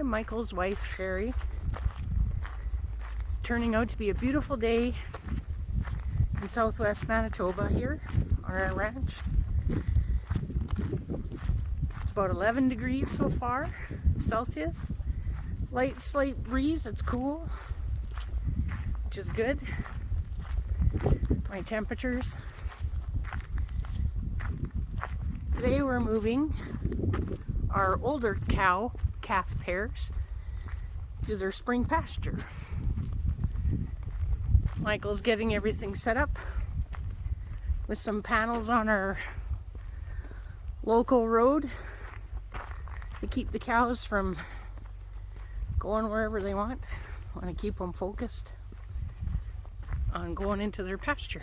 I'm Michael's wife, Sherry. It's turning out to be a beautiful day in southwest Manitoba here on our ranch. It's about 11 degrees so far, Celsius. Light, slight breeze, it's cool, which is good. My temperatures. Today we're moving our older calf pairs to their spring pasture. Michael's getting everything set up with some panels on our local road to keep the cows from going wherever they want. Want to keep them focused on going into their pasture.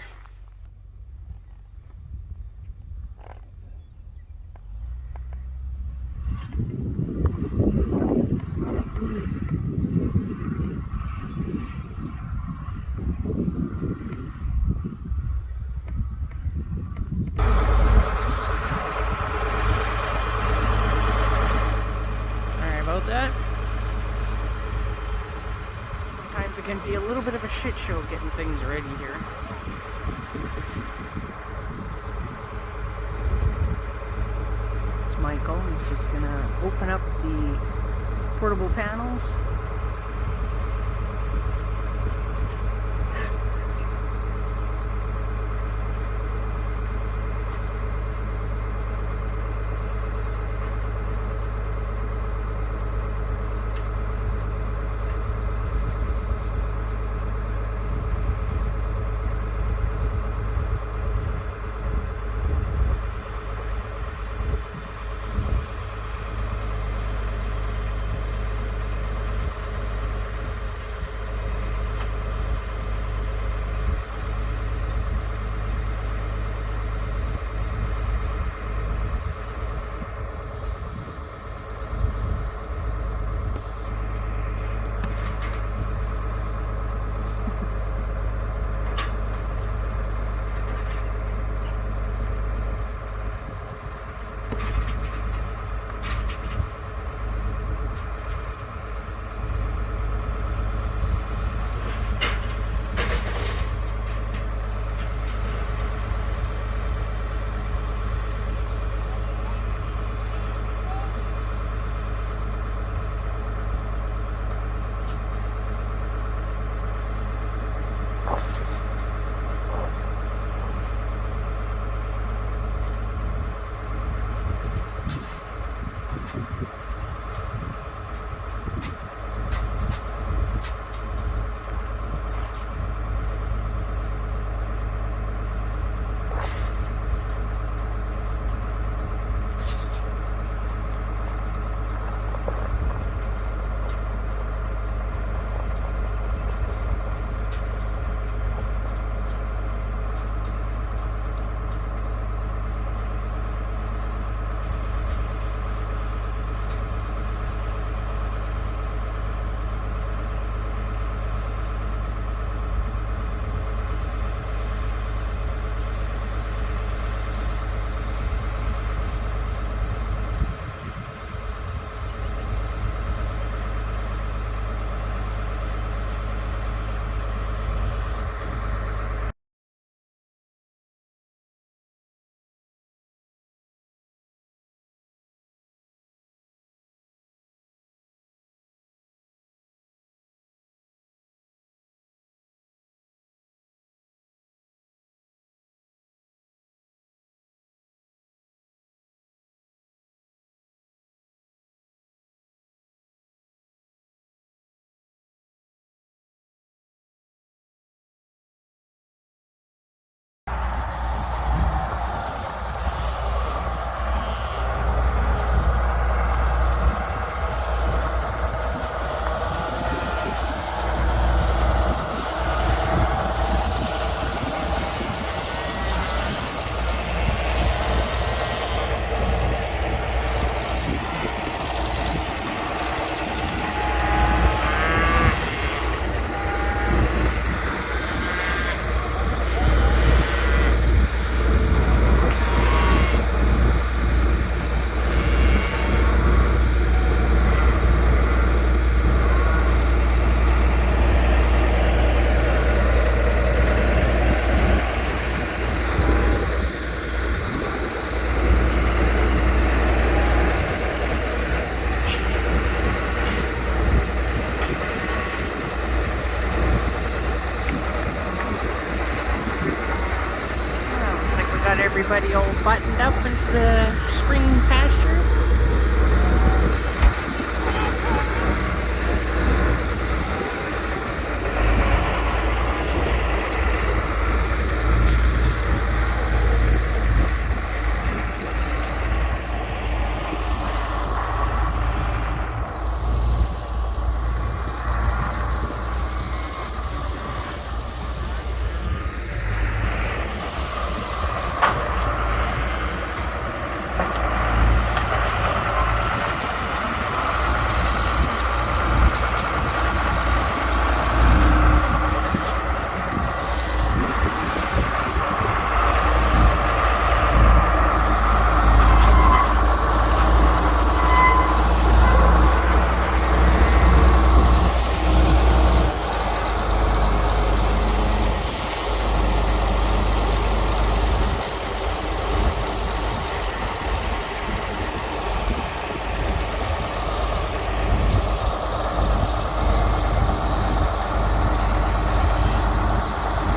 Sorry about that. Sometimes it can be a little bit of a shit show getting things ready here. It's Michael. He's just gonna open up the portable panels. everybody all buttoned up into the spring pasture.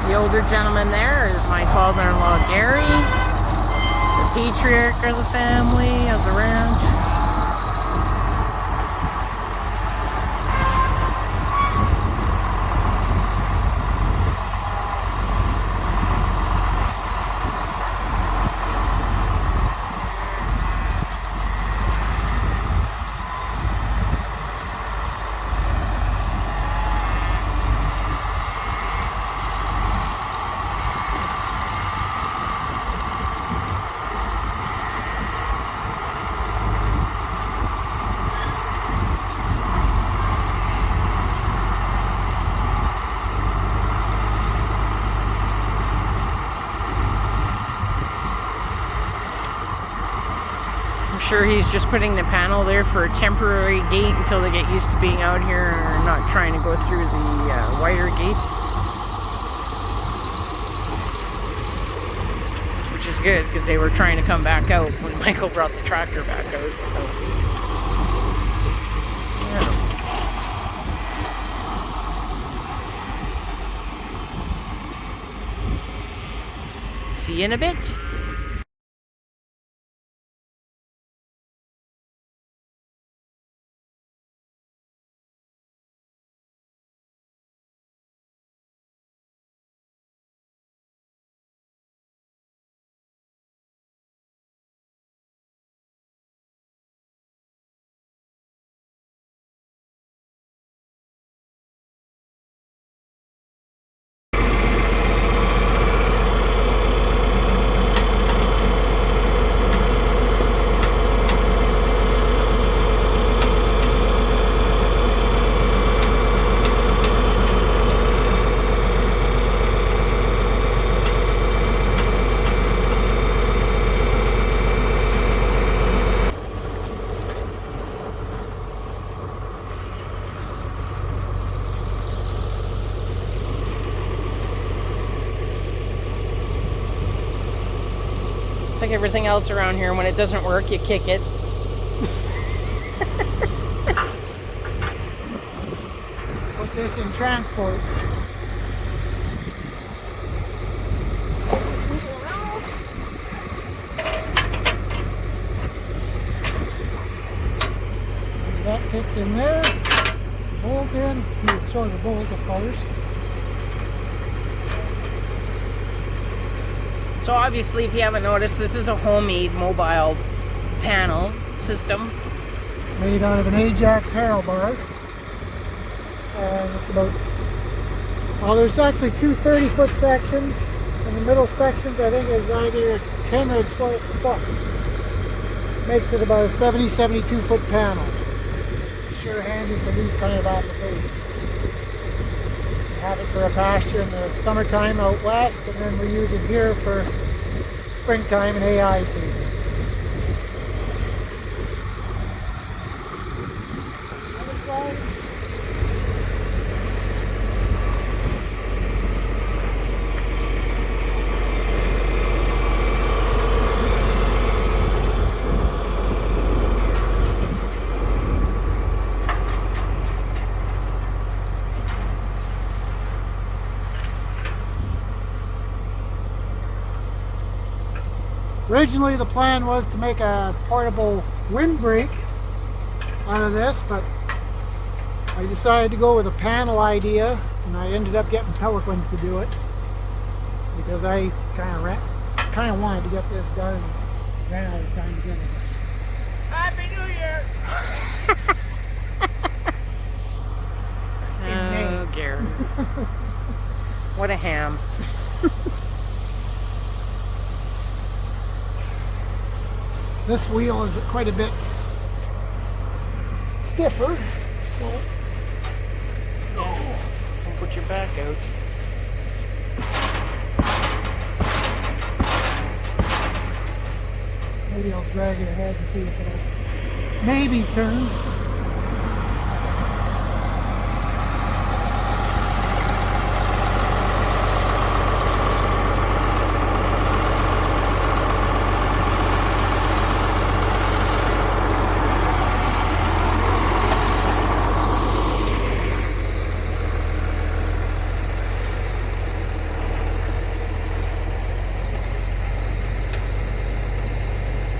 The older gentleman there is my father-in-law Gary, the patriarch of the family, of the ranch. I'm sure he's just putting the panel there for a temporary gate until they get used to being out here and not trying to go through the wire gate. Which is good because they were trying to come back out when Michael brought the tractor back out. So, yeah. See you in a bit. It's like everything else around here. When it doesn't work, you kick it. Put this in transport. So that fits in there. Bolt in. You sort of bolt, of course. So obviously, if you haven't noticed, this is a homemade mobile panel system. Made out of an Ajax handlebar. And it's about, well, there's actually two 30-foot sections. And the middle sections, I think, is either 10 or 12 foot. Makes it about a 70, 72-foot panel. Sure handy for these kind of applications. Have it for a pasture in the summertime out west, and then we use it here for springtime and AI season. Other side. Originally the plan was to make a portable windbreak out of this, but I decided to go with a panel idea, and I ended up getting Pelicans to do it because I kind of wanted to get this done and ran out of time to get it done. Happy New Year! Oh, Gary. What a ham. This wheel is quite a bit stiffer. So Don't put your back out. maybe I'll drag it ahead and see if it'll maybe turn.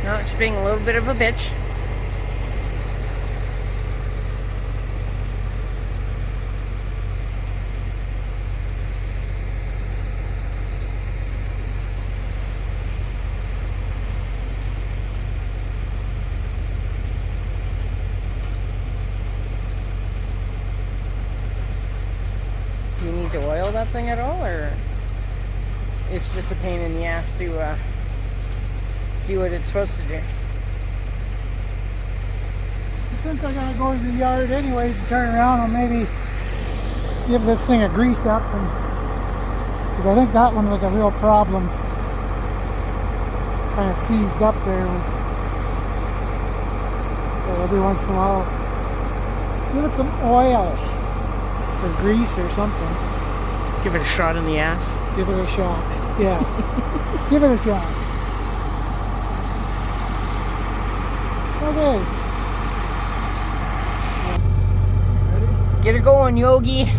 No, it's being a little bit of a bitch. Do you need to oil that thing at all, or it's just a pain in the ass to do what it's supposed to do? Since I gotta go to the yard anyways to turn around, I'll maybe give this thing a grease up, and because I think that one was a real problem. Kind of seized up there. So every once in a while, give it some oil or grease or something. Give it a shot in the ass. Give it a shot. Yeah. Give it a shot. Okay. Ready? Get her going, Yogi.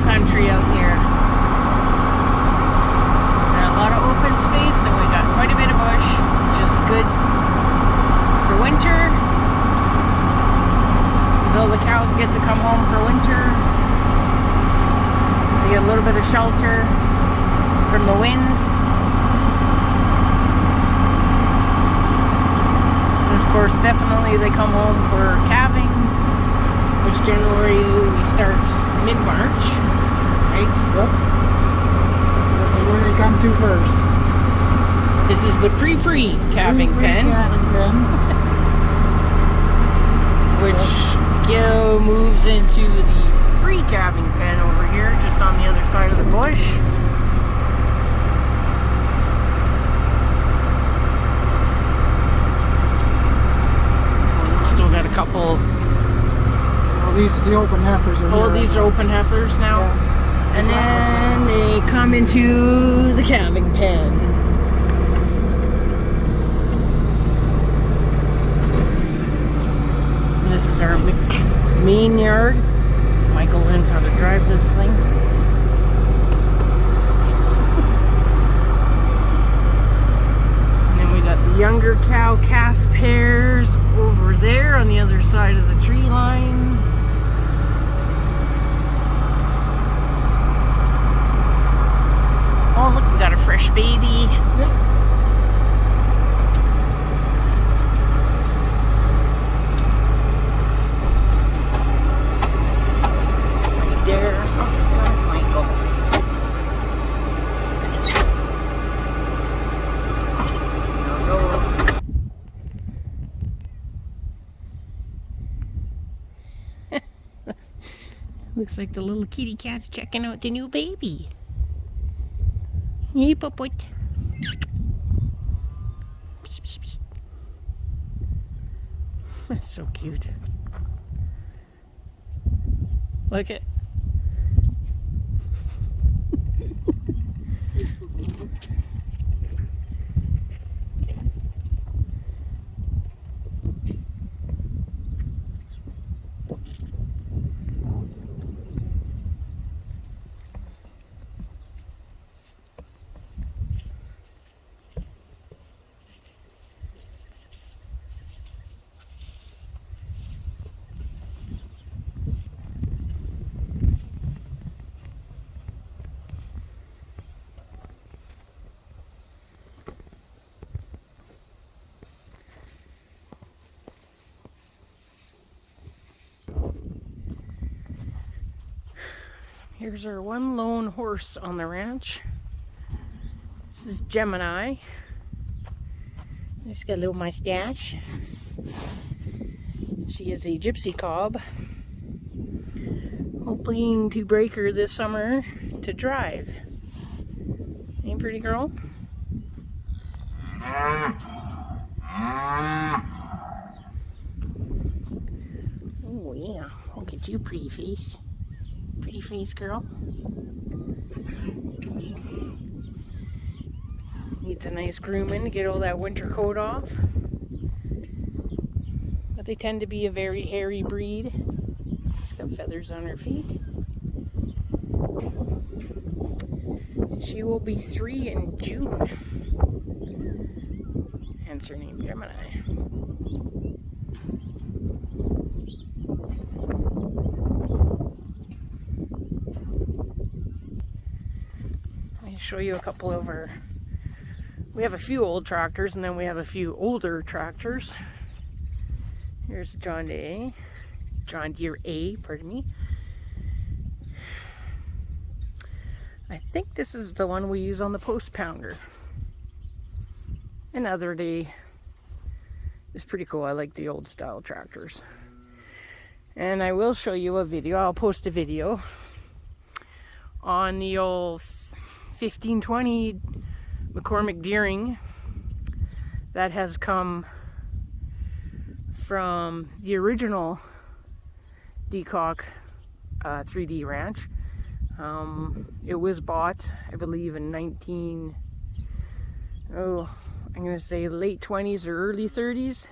Country out here. Got a lot of open space, and we got quite a bit of bush, which is good for winter. So the cows get to come home for winter. They get a little bit of shelter from the wind. And of course, definitely they come home for calving, which generally we start mid-March. Right? Yep. This is where they come to first. This is the pre-calving pen, Calving pen. which Gil moves into the pre-calving pen over here, just on the other side of the bush. Still got a couple. Well, these the open heifers are Oh, here. these are open heifers now. Yeah. And then they come into the calving pen. And this is our main yard. Michael learns how to drive this thing. And then we got the younger cow-calf pairs over there on the other side of the tree line. fresh baby. Yep. Right there. Oh, God, Michael. Looks like the little kitty cat's checking out the new baby. Hey, Puput. Psst, psst, psst. That's so cute. Look at. Here's our one lone horse on the ranch. This is Gemini. She's got a little mustache. She is a gypsy cob. Hoping to break her this summer to drive. Ain't pretty girl? Oh yeah, look at you, pretty face. Pretty face girl. Needs a nice grooming to get all that winter coat off. But they tend to be a very hairy breed. She's got feathers on her feet. She will be 3 in June. Hence her name, Gemini. Show you a couple of our, we have a few old tractors and then we have a few older tractors. Here's John Deere A, pardon me. I think this is the one we use on the post pounder. Another day is pretty cool. I like the old style tractors. And I will show you a video, I'll post a video on the old 1520 McCormick Deering that has come from the original Decock 3D ranch. It was bought, I believe, in I'm gonna say late 20s or early 30s,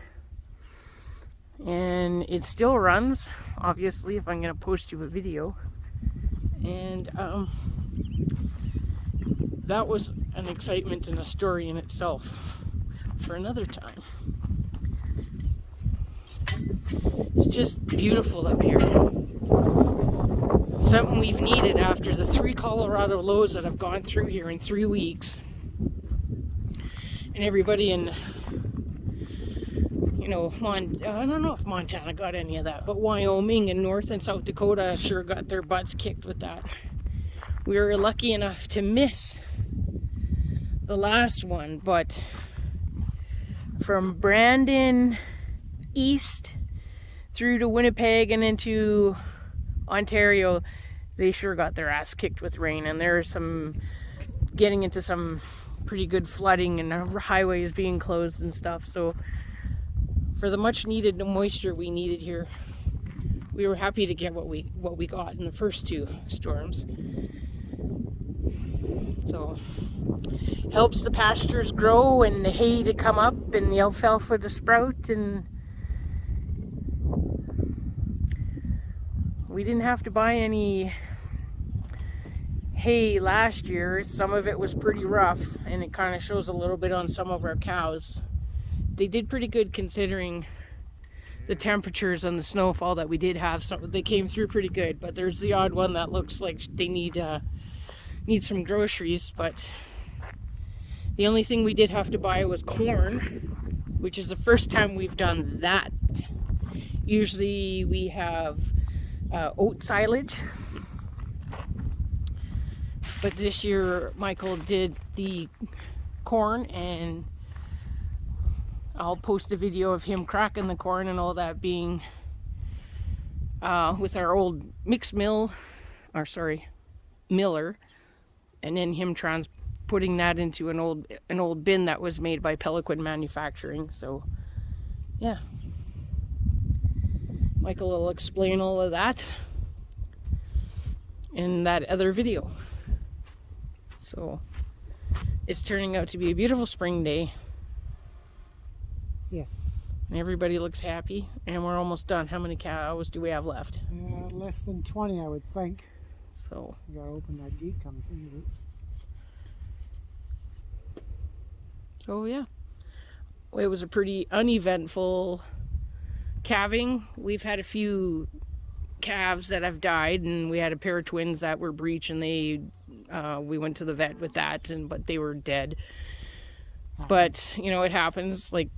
and it still runs, obviously, if I'm gonna post you a video. And that was an excitement and a story in itself for another time. It's just beautiful up here. Something we've needed after the 3 Colorado lows that have gone through here in 3 weeks. And everybody in, you know, I don't know if Montana got any of that, but Wyoming and North and South Dakota sure got their butts kicked with that. We were lucky enough to miss the last one, but from Brandon east through to Winnipeg and into Ontario, they sure got their ass kicked with rain, and there's some getting into some pretty good flooding and highways being closed and stuff. So for the much needed moisture we needed here, we were happy to get what we got in the first 2 storms. So helps the pastures grow and the hay to come up and the alfalfa to sprout, and we didn't have to buy any hay last year. Some of it was pretty rough, and it kind of shows a little bit on some of our cows. They did pretty good considering the temperatures and the snowfall that we did have. So they came through pretty good, but there's the odd one that looks like they need some groceries, but The only thing we did have to buy was corn, which is the first time we've done that. Usually we have oat silage, but this year Michael did the corn, and I'll post a video of him cracking the corn and all that being with our old miller, and then him putting that into an old bin that was made by Pelican Manufacturing. So yeah, Michael will explain all of that in that other video. So it's turning out to be a beautiful spring day. Yes. And everybody looks happy, and we're almost done. How many cows do we have left? Less than 20, I would think. So You gotta open that gate coming through. So yeah, it was a pretty uneventful calving. We've had a few calves that have died, and we had a pair of twins that were breech, and we went to the vet with that, but they were dead. But you know, it happens. Like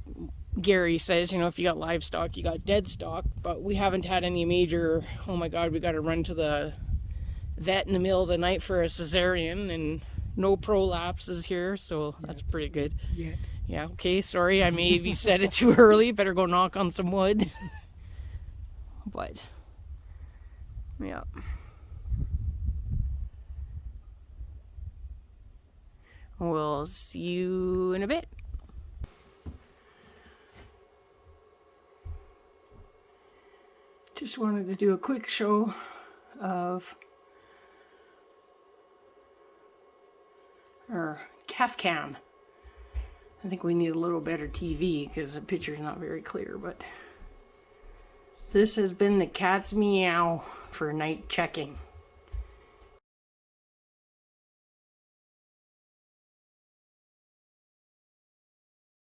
Gary says, you know, if you got livestock, you got dead stock. But we haven't had any major, oh my god, we got to run to the vet in the middle of the night for a cesarean, and no prolapses here, so that's pretty good. Yeah. Yeah, okay, sorry, I maybe said it too early. Better go knock on some wood. But yeah. We'll see you in a bit. Just wanted to do a quick show of our calf cam. I think we need a little better TV because the picture's not very clear, but this has been the cat's meow for night checking.